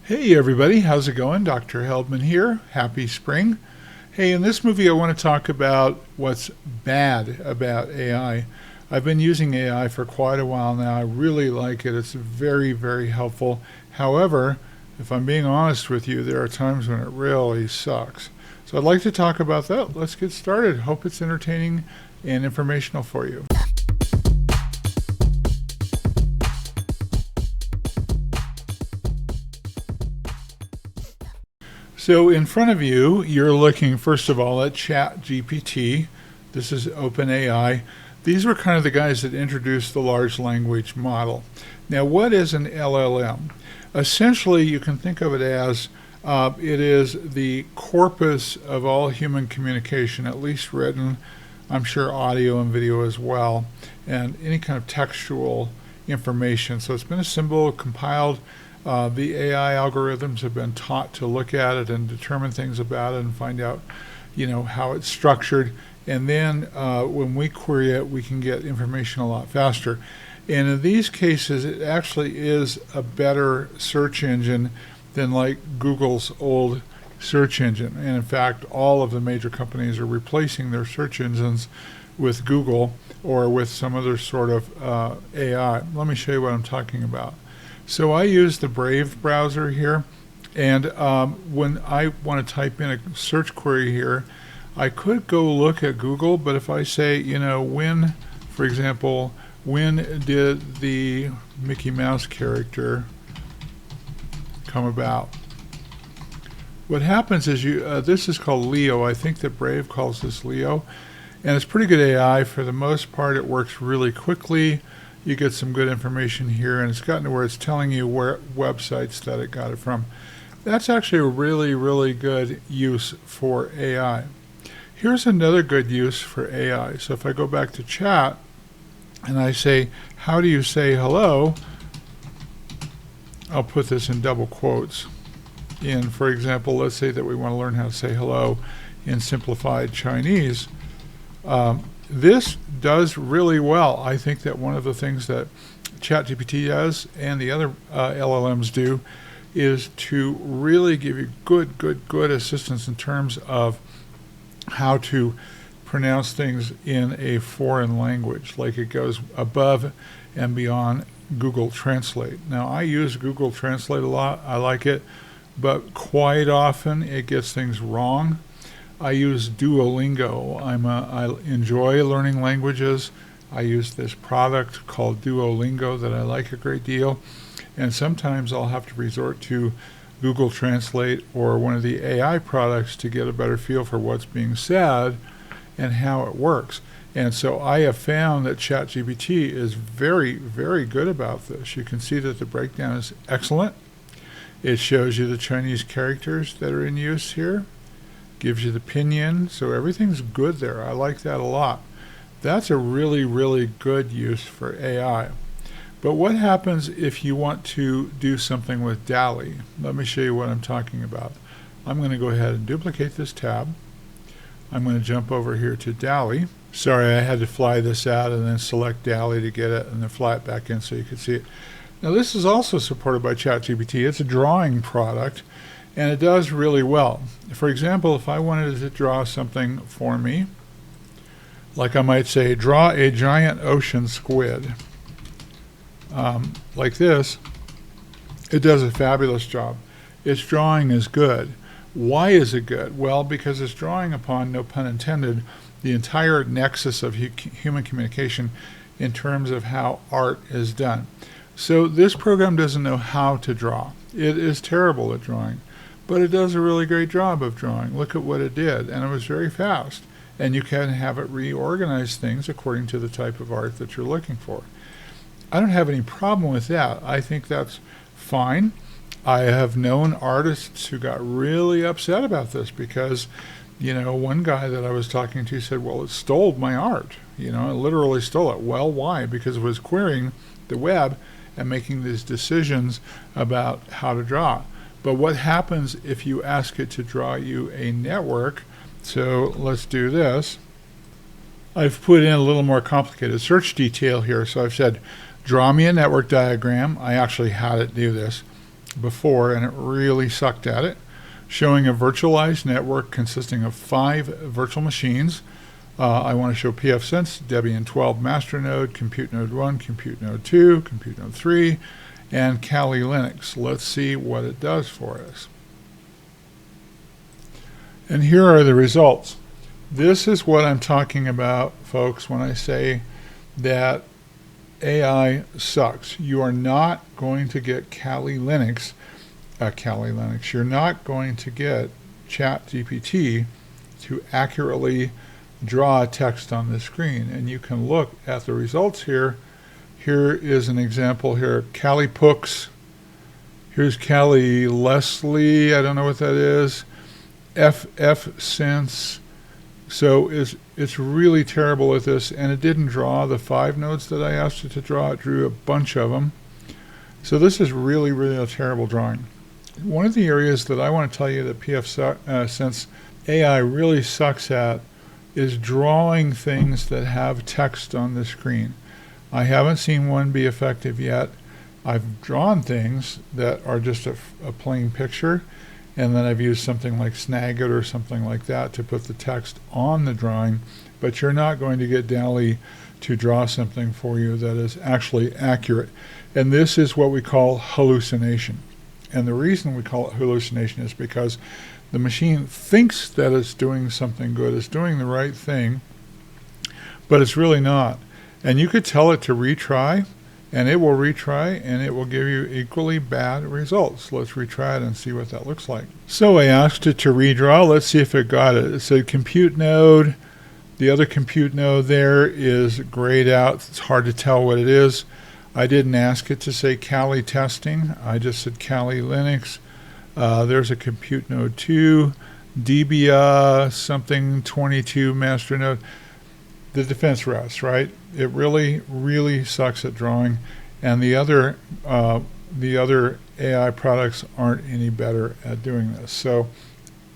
Hey everybody, how's it going? Dr. Heldman here. Happy spring. Hey, in this movie I want to talk about what's bad about AI. I've been using AI for quite a while now. I really like it. It's very, very helpful. However, if I'm being honest with you, there are times when it really sucks. So I'd like to talk about that. Let's get started. Hope it's entertaining and informational for you. So in front of you, you're looking, first of all, at ChatGPT. This is OpenAI. These were kind of the guys that introduced the large language model. Now, what is an LLM? Essentially, you can think of it as it is the corpus of all human communication, at least written, I'm sure audio and video as well, and any kind of textual information. So it's been assembled, compiled. The AI algorithms have been taught to look at it and determine things about it and find out, how it's structured. And then when we query it, we can get information a lot faster. And in these cases, it actually is a better search engine than like Google's old search engine. And in fact, all of the major companies are replacing their search engines with Google or with some other sort of AI. Let me show you what I'm talking about. So I use the Brave browser here, and when I want to type in a search query here, I could go look at Google, but if I say, when, for example, when did the Mickey Mouse character come about? What happens is this is called Leo. I think that Brave calls this Leo, and it's pretty good AI. For the most part, it works really quickly. You get some good information here, and it's gotten to where it's telling you where websites that it got it from. That's actually a really, really good use for AI. Here's another good use for AI. So if I go back to chat and I say, how do you say hello? I'll put this in double quotes. And for example, let's say that we want to learn how to say hello in simplified Chinese. This does really well. I think that one of the things that ChatGPT does and the other LLMs do is to really give you good assistance in terms of how to pronounce things in a foreign language. Like it goes above and beyond Google Translate. Now, I use Google Translate a lot. I like it, but quite often it gets things wrong. I use Duolingo. I enjoy learning languages. I use this product called Duolingo that I like a great deal. And sometimes I'll have to resort to Google Translate or one of the AI products to get a better feel for what's being said and how it works. And so I have found that ChatGPT is very, very good about this. You can see that the breakdown is excellent. It shows you the Chinese characters that are in use here. Gives you the pinyin, so everything's good there. I like that a lot. That's a really, really good use for AI. But what happens if you want to do something with DALL-E? Let me show you what I'm talking about. I'm going to go ahead and duplicate this tab. I'm going to jump over here to DALL-E. Sorry, I had to fly this out and then select DALL-E to get it and then fly it back in so you could see it. Now this is also supported by ChatGPT. It's a drawing product. And it does really well. For example, if I wanted to draw something for me, like I might say, draw a giant ocean squid, like this, it does a fabulous job. Its drawing is good. Why is it good? Well, because it's drawing upon, no pun intended, the entire nexus of human communication in terms of how art is done. So this program doesn't know how to draw. It is terrible at drawing. But it does a really great job of drawing. Look at what it did, and it was very fast. And you can have it reorganize things according to the type of art that you're looking for. I don't have any problem with that. I think that's fine. I have known artists who got really upset about this because, one guy that I was talking to said, well, it stole my art. It literally stole it. Well, why? Because it was querying the web and making these decisions about how to draw. But what happens if you ask it to draw you a network? So let's do this. I've put in a little more complicated search detail here. So I've said, draw me a network diagram. I actually had it do this. before, and it really sucked at it, showing a virtualized network consisting of 5 virtual machines. I want to show pfSense, Debian 12 masternode, Compute Node 1, Compute Node 2, Compute Node 3, and Kali Linux. Let's see what it does for us. And here are the results. This is what I'm talking about, folks, when I say that AI sucks. You are not going to get Kali Linux. You're not going to get ChatGPT to accurately draw text on the screen. And you can look at the results here. Here is an example here. Kali Pooks. Here's Kali Leslie. I don't know what that is. FFSense. So it's really terrible at this, and it didn't draw the 5 nodes that I asked it to draw. It drew a bunch of them. So this is really, really a terrible drawing. One of the areas that I want to tell you that pfSense AI really sucks at is drawing things that have text on the screen. I haven't seen one be effective yet. I've drawn things that are just a plain picture, and then I've used something like Snagit or something like that to put the text on the drawing, but you're not going to get DALL-E to draw something for you that is actually accurate. And this is what we call hallucination. And the reason we call it hallucination is because the machine thinks that it's doing something good, it's doing the right thing, but it's really not. And you could tell it to retry, and it will retry, and it will give you equally bad results. Let's retry it and see what that looks like. So I asked it to redraw. Let's see if it got it. It said compute node. The other compute node there is grayed out. It's hard to tell what it is. I didn't ask it to say Kali testing. I just said Kali Linux. There's a compute node 2, Debian something 22 master node. The defense rests, right? It really, really sucks at drawing, and the other AI products aren't any better at doing this. So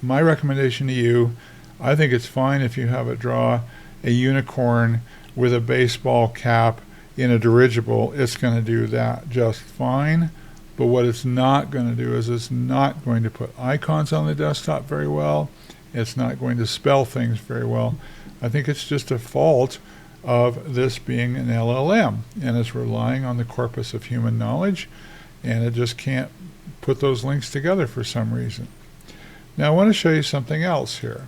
my recommendation to you, I think it's fine if you have it draw a unicorn with a baseball cap in a dirigible. It's going to do that just fine. But what it's not going to do is it's not going to put icons on the desktop very well. It's not going to spell things very well. I think it's just a fault of this being an LLM, and it's relying on the corpus of human knowledge, and it just can't put those links together for some reason. Now I want to show you something else here.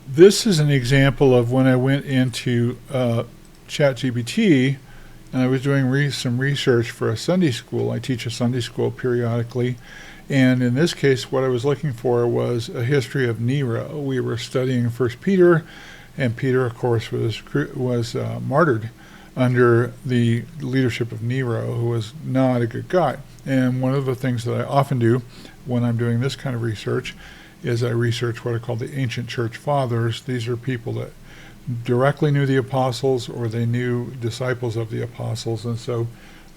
This is an example of when I went into ChatGPT and I was doing some research for a Sunday school. I teach a Sunday school periodically, and in this case what I was looking for was a history of Nero. We were studying 1 Peter, and Peter, of course, was martyred under the leadership of Nero, who was not a good guy. And one of the things that I often do when I'm doing this kind of research is I research what are called the ancient church fathers. These are people that directly knew the apostles, or they knew disciples of the apostles, and so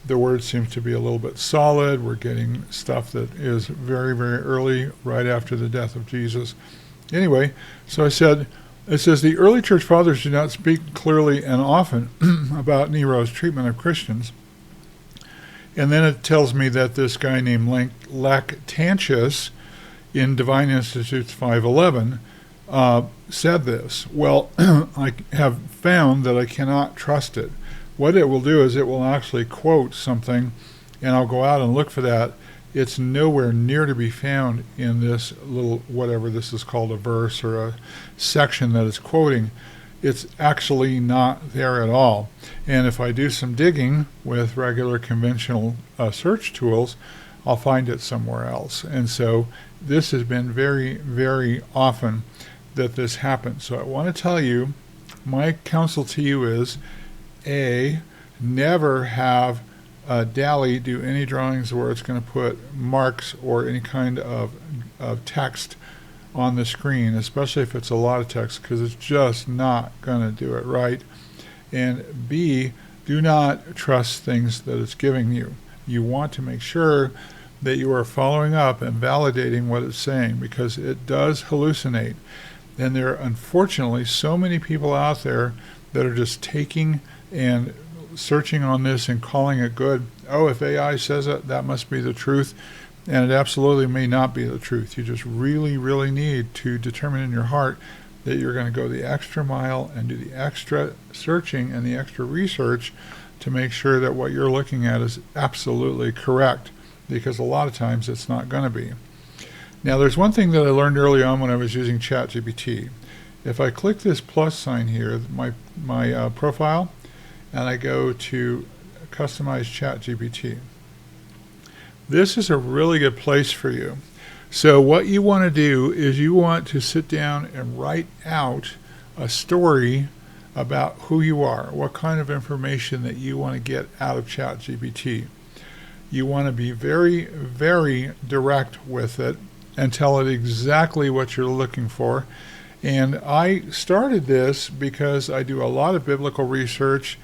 the word seems to be a little bit solid. We're getting stuff that is very, very early, right after the death of Jesus. Anyway, so I said, it says the early church fathers do not speak clearly and often about Nero's treatment of Christians. And then it tells me that this guy named Lactantius in Divine Institutes 511 said this. Well, I have found that I cannot trust it. What it will do is it will actually quote something, and I'll go out and look for that. It's nowhere near to be found in this little, whatever this is called, a verse or a section that it's quoting. It's actually not there at all. And if I do some digging with regular conventional search tools, I'll find it somewhere else. And so this has been very, very often that this happens. So I want to tell you, my counsel to you is, A, never have DALL-E do any drawings where it's going to put marks or any kind of text on the screen, especially if it's a lot of text, because it's just not going to do it right. And B, do not trust things that it's giving you. You want to make sure that you are following up and validating what it's saying, because it does hallucinate. And there are unfortunately so many people out there that are just taking and searching on this and calling it good. Oh, if AI says it, that must be the truth. And it absolutely may not be the truth. You just really, really need to determine in your heart that you're going to go the extra mile and do the extra searching and the extra research to make sure that what you're looking at is absolutely correct, because a lot of times it's not going to be. Now, there's one thing that I learned early on when I was using ChatGPT. If I click this plus sign here, my profile, and I go to customize ChatGPT, this is a really good place for you. So what you want to do is you want to sit down and write out a story about who you are, what kind of information that you want to get out of ChatGPT. You want to be very, very direct with it and tell it exactly what you're looking for. And I started this because I do a lot of biblical research.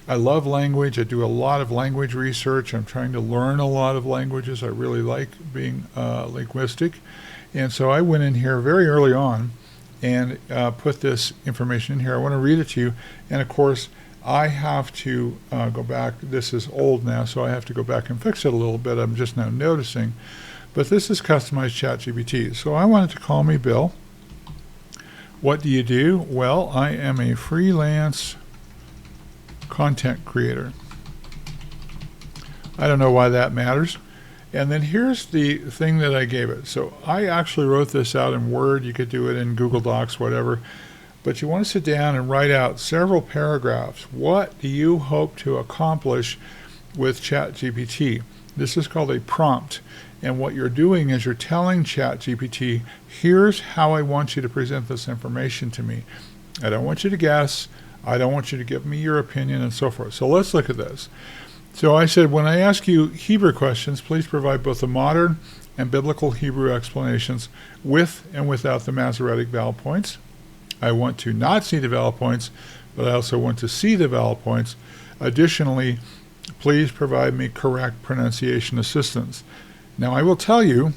I love language. I do a lot of language research. I'm trying to learn a lot of languages. I really like being linguistic. And so I went in here very early on and put this information in here. I want to read it to you. And of course, I have to go back. This is old now, so I have to go back and fix it a little bit. I'm just now noticing. But this is customized ChatGPT. So I wanted to call me Bill. What do you do? Well, I am a freelance content creator. I don't know why that matters. And then here's the thing that I gave it. So I actually wrote this out in Word. You could do it in Google Docs, whatever. But you want to sit down and write out several paragraphs. What do you hope to accomplish with ChatGPT? This is called a prompt. And what you're doing is you're telling ChatGPT, here's how I want you to present this information to me. I don't want you to guess. I don't want you to give me your opinion and so forth. So let's look at this. So I said, when I ask you Hebrew questions, please provide both the modern and biblical Hebrew explanations with and without the Masoretic vowel points. I want to not see the vowel points, but I also want to see the vowel points. Additionally, please provide me correct pronunciation assistance. Now, I will tell you,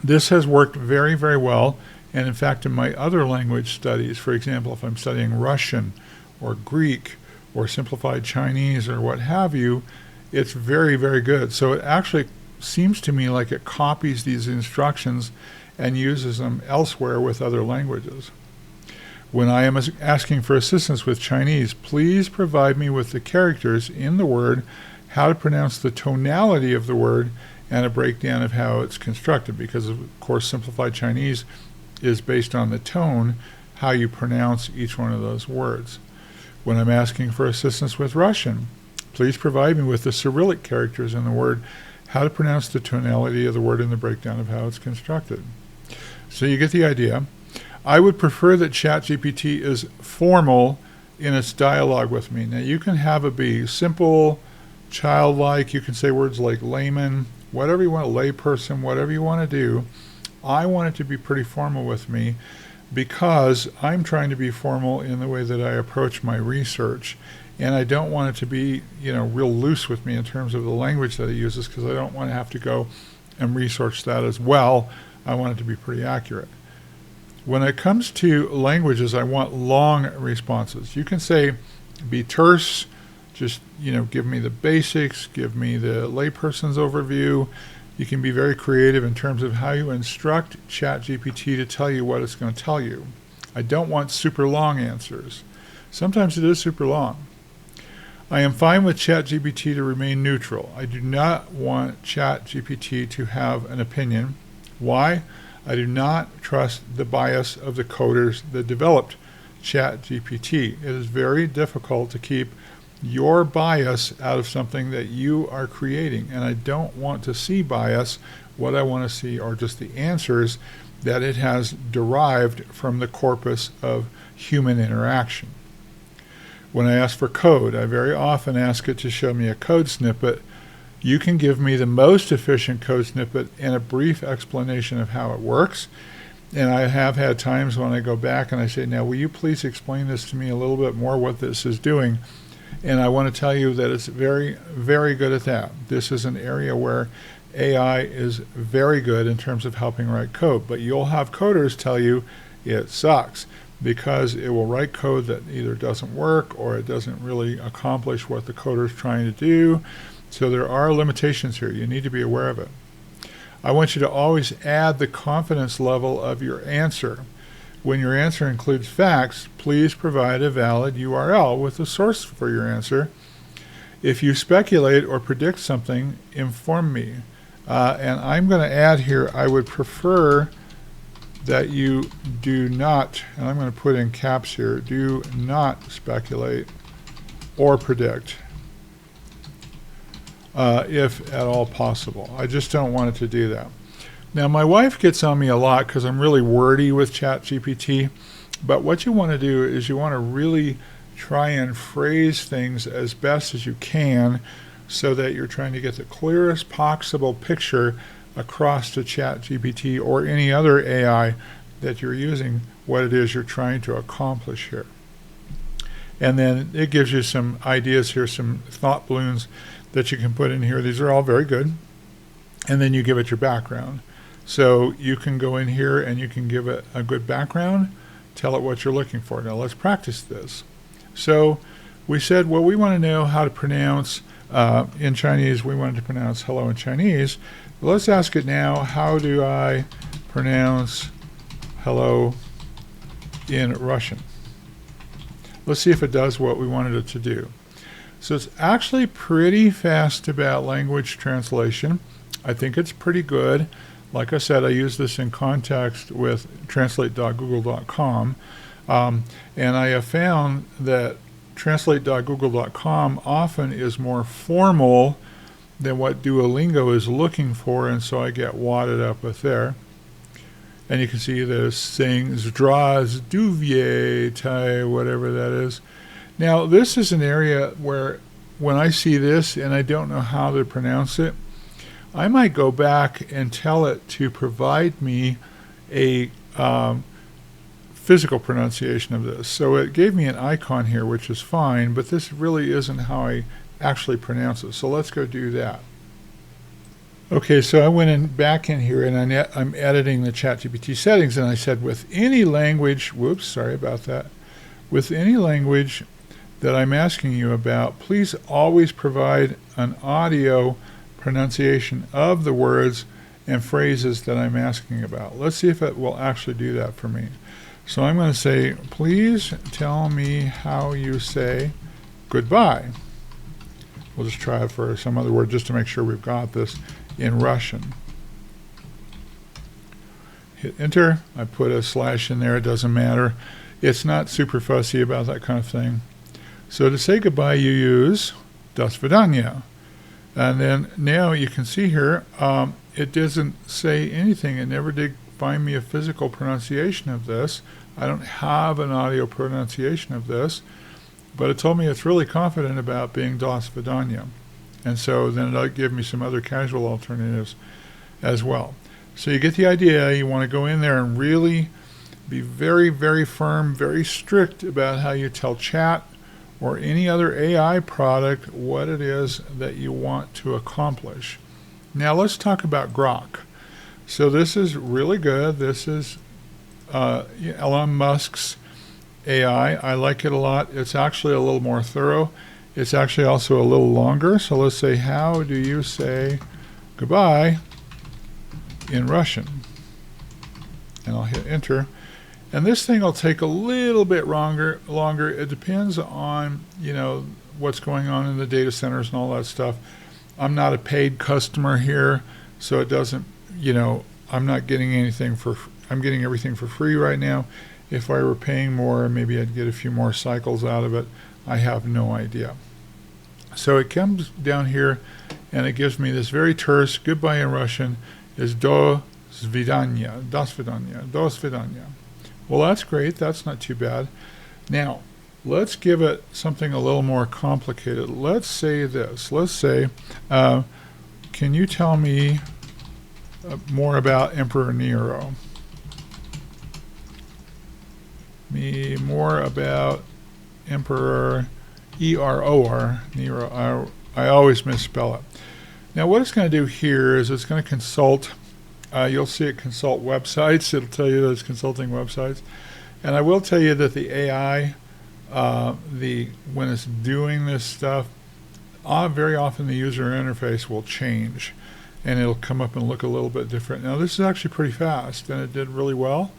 this has worked very, very well. And in fact, in my other language studies, for example, if I'm studying Russian or Greek or simplified Chinese or what have you, it's very, very good. So it actually seems to me like it copies these instructions and uses them elsewhere with other languages. When I am asking for assistance with Chinese, please provide me with the characters in the word, how to pronounce the tonality of the word, and a breakdown of how it's constructed, because of course simplified Chinese is based on the tone, how you pronounce each one of those words. When I'm asking for assistance with Russian, please provide me with the Cyrillic characters in the word, how to pronounce the tonality of the word, and the breakdown of how it's constructed. So you get the idea. I would prefer that ChatGPT is formal in its dialogue with me. Now you can have it be simple, childlike, you can say words like layman, whatever you want, layperson, whatever you want to do. I want it to be pretty formal with me because I'm trying to be formal in the way that I approach my research. And I don't want it to be, real loose with me in terms of the language that it uses, because I don't want to have to go and research that as well. I want it to be pretty accurate. When it comes to languages, I want long responses. You can say, be terse, just, give me the basics, give me the layperson's overview. You can be very creative in terms of how you instruct ChatGPT to tell you what it's going to tell you. I don't want super long answers. Sometimes it is super long. I am fine with ChatGPT to remain neutral. I do not want ChatGPT to have an opinion. Why? I do not trust the bias of the coders that developed ChatGPT. It is very difficult to keep your bias out of something that you are creating. And I don't want to see bias. What I want to see are just the answers that it has derived from the corpus of human interaction. When I ask for code, I very often ask it to show me a code snippet. You can give me the most efficient code snippet and a brief explanation of how it works. And I have had times when I go back and I say, now, will you please explain this to me a little bit more, what this is doing? And I want to tell you that it's very, very good at that. This is an area where AI is very good in terms of helping write code. But you'll have coders tell you it sucks, because it will write code that either doesn't work or it doesn't really accomplish what the coder is trying to do. So there are limitations here. You need to be aware of it. I want you to always add the confidence level of your answer. When your answer includes facts, please provide a valid URL with the source for your answer. If you speculate or predict something, inform me. And I'm going to add here, I would prefer that you do not, and I'm going to put in caps here, do not speculate or predict, if at all possible. I just don't want it to do that. Now, my wife gets on me a lot because I'm really wordy with ChatGPT, but what you want to do is you want to really try and phrase things as best as you can so that you're trying to get the clearest possible picture across to ChatGPT or any other AI that you're using, what it is you're trying to accomplish here. And then it gives you some ideas here, some thought balloons that you can put in here. These are all very good. And then you give it your background. So you can go in here and you can give it a good background, tell it what you're looking for. Now let's practice this. So we said, well, we want to know how to pronounce, in Chinese, we wanted to pronounce hello in Chinese. Let's ask it now, how do I pronounce hello in Russian? Let's see if it does what we wanted it to do. So it's actually pretty fast about language translation. I think it's pretty good. Like I said, I use this in context with translate.google.com. And I have found that translate.google.com often is more formal than what Duolingo is looking for, and so I get wadded up with there. And you can see there's things, draws, duvier, tai, whatever that is. Now, this is an area where when I see this and I don't know how to pronounce it, I might go back and tell it to provide me a physical pronunciation of this. So it gave me an icon here, which is fine, but this really isn't how I actually pronounce it. So let's go do that. Okay, so I went back in here and I'm editing the ChatGPT settings, and I said with any language, whoops, sorry about that, with any language that I'm asking you about, please always provide an audio pronunciation of the words and phrases that I'm asking about. Let's see if it will actually do that for me. So I'm going to say, please tell me how you say goodbye. We'll just try it for some other word just to make sure we've got this in Russian. Hit enter. I put a slash in there. It doesn't matter. It's not super fussy about that kind of thing. So to say goodbye, you use "До свидания." And then now you can see here, it doesn't say anything. It never did find me a physical pronunciation of this. I don't have an audio pronunciation of this, but it told me it's really confident about being "До свидания." And so then it'll give me some other casual alternatives as well. So you get the idea. You want to go in there and really be very, very firm, very strict about how you tell chat or any other AI product what it is that you want to accomplish. Now let's talk about Grok. So this is really good. This is Elon Musk's AI. I like it a lot. It's actually a little more thorough. It's actually also a little longer. So let's say, how do you say goodbye in Russian? And I'll hit enter. And this thing will take a little bit longer. It depends on, what's going on in the data centers and all that stuff. I'm not a paid customer here, so it doesn't, I'm not getting anything I'm getting everything for free right now. If I were paying more, maybe I'd get a few more cycles out of it. I have no idea. So it comes down here and it gives me this very terse goodbye in Russian is "Do svidaniya, do svidaniya, do svidaniya." Well, that's great. That's not too bad. Now, let's give it something a little more complicated. Let's say this. Let's say, can you tell me more about Emperor Nero? More about Emperor E-R-O-R, Nero. I always misspell it. Now, what it's going to do here is it's going to consult. You'll see it consult websites. It'll tell you that it's consulting websites. And I will tell you that the AI, when it's doing this stuff, very often the user interface will change. and it'll come up and look a little bit different. Now this is actually pretty fast, and it did really well.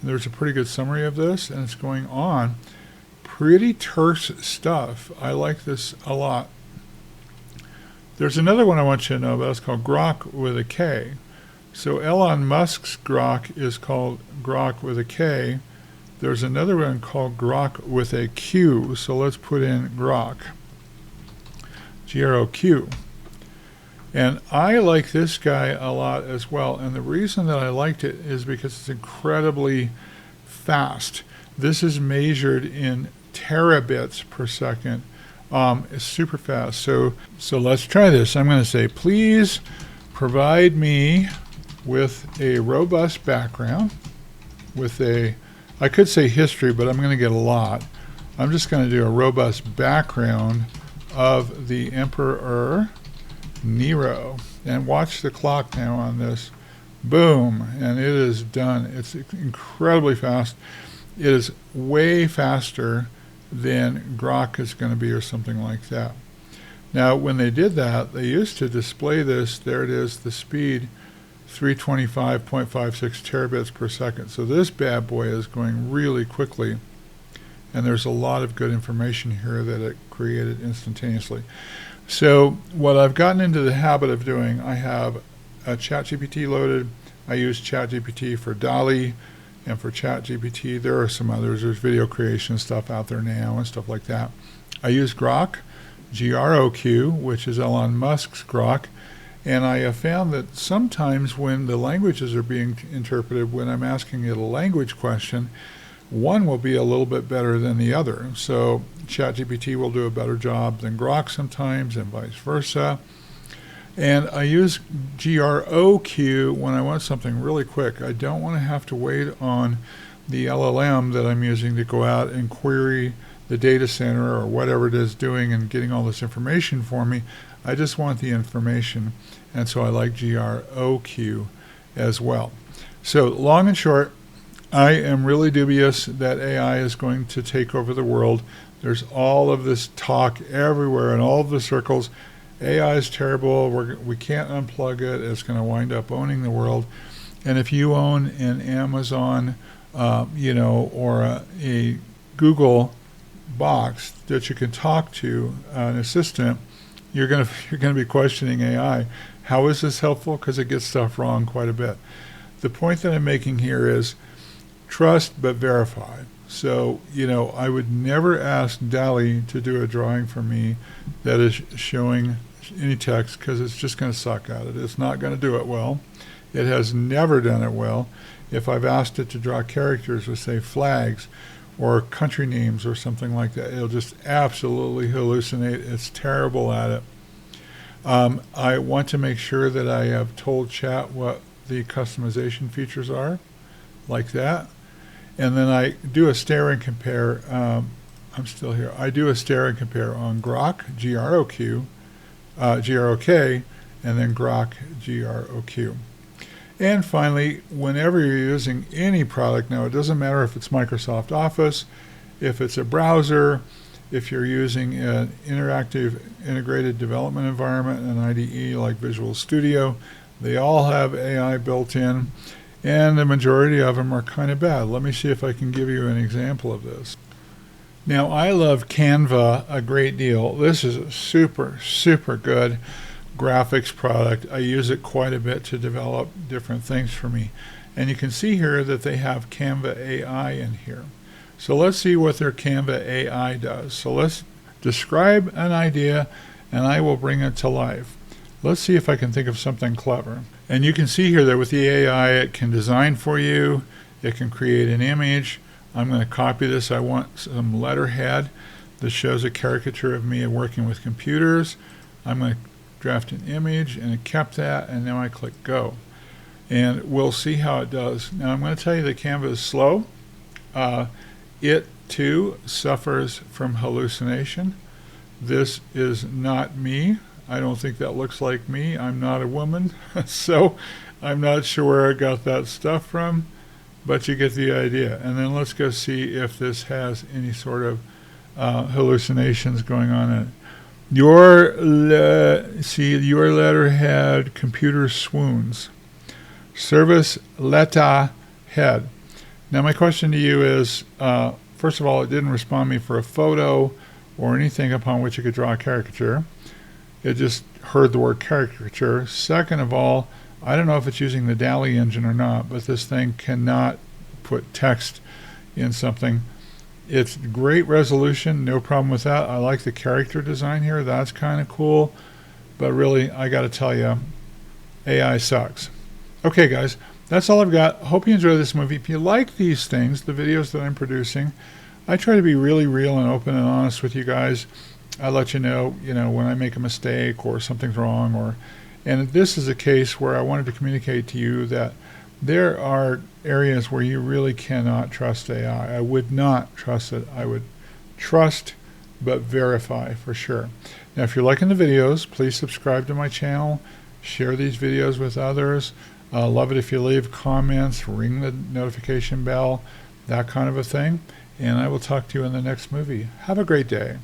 And there's a pretty good summary of this, and it's going on. Pretty terse stuff. I like this a lot. There's another one I want you to know about. It's called Grok with a K. So Elon Musk's Grok is called Grok with a K. There's another one called Grok with a Q. So let's put in Grok. G-R-O-Q. And I like this guy a lot as well. And the reason that I liked it is because it's incredibly fast. This is measured in terabits per second. It's super fast. So let's try this. I'm going to say, please provide me with a robust background with I could say history, but I'm going to get a lot. I'm just going to do a robust background of the Emperor Nero. And watch the clock now on this. Boom. And it is done. It's incredibly fast. It is way faster than Grok is going to be or something like that. Now, when they did that, they used to display this. There it is, the speed, 325.56 terabits per second. So this bad boy is going really quickly. And there's a lot of good information here that it created instantaneously. So what I've gotten into the habit of doing, I have a ChatGPT loaded. I use ChatGPT for DALL-E and for ChatGPT. There are some others. There's video creation stuff out there now and stuff like that. I use Grok, G-R-O-Q, which is Elon Musk's Grok. And I have found that sometimes when the languages are being interpreted, when I'm asking it a language question, one will be a little bit better than the other. So ChatGPT will do a better job than Grok sometimes, and vice versa. And I use GROQ when I want something really quick. I don't want to have to wait on the LLM that I'm using to go out and query the data center or whatever it is doing and getting all this information for me. I just want the information, and so I like GROQ as well. So long and short, I am really dubious that AI is going to take over the world. There's all of this talk everywhere in all of the circles. AI is terrible. We can't unplug it. It's going to wind up owning the world. And if you own an Amazon, or a Google box that you can talk to, an assistant, you're going to be questioning AI. How is this helpful? Because it gets stuff wrong quite a bit. The point that I'm making here is trust but verify. So, I would never ask DALL-E to do a drawing for me that is showing any text, because it's just going to suck at it. It's not going to do it well. It has never done it well. If I've asked it to draw characters with, say, flags or country names or something like that, it'll just absolutely hallucinate. It's terrible at it. I want to make sure that I have told Chat what the customization features are, like that. And then I do a stare and compare. I'm still here. I do a stare and compare on Grok, G-R-O-Q, G-R-O-K, and then Grok, G-R-O-Q. And finally, whenever you're using any product, now it doesn't matter if it's Microsoft Office, if it's a browser, if you're using an interactive integrated development environment, an IDE like Visual Studio, they all have AI built in, and the majority of them are kind of bad. Let me see if I can give you an example of this. Now, I love Canva a great deal. This is a super, super good graphics product. I use it quite a bit to develop different things for me. And you can see here that they have Canva AI in here. So let's see what their Canva AI does. So let's describe an idea, and I will bring it to life. Let's see if I can think of something clever. And you can see here that with the AI, it can design for you. It can create an image. I'm going to copy this. I want some letterhead that shows a caricature of me working with computers. I'm going to draft an image, and it kept that, and now I click go. And we'll see how it does. Now I'm going to tell you that Canva is slow. It too suffers from hallucination. This is not me. I don't think that looks like me. I'm not a woman, so I'm not sure where I got that stuff from, but you get the idea. And then let's go see if this has any sort of hallucinations going on in it. Your letterhead computer swoons. Service letterhead. Now my question to you is, first of all, it didn't respond me for a photo or anything upon which it could draw a caricature. It just heard the word caricature. Second of all, I don't know if it's using the DALL-E engine or not, but this thing cannot put text in something. It's great resolution, no problem with that. I like the character design here. That's kind of cool. But really, I got to tell you, AI sucks. Okay, guys, that's all I've got. Hope you enjoy this movie. If you like these things, the videos that I'm producing, I try to be really real and open and honest with you guys. I let you know, when I make a mistake or something's wrong, and this is a case where I wanted to communicate to you that there are areas where you really cannot trust AI. I would not trust it. I would trust but verify for sure. Now, if you're liking the videos, please subscribe to my channel, share these videos with others. Love it if you leave comments, ring the notification bell, that kind of a thing. And I will talk to you in the next movie. Have a great day.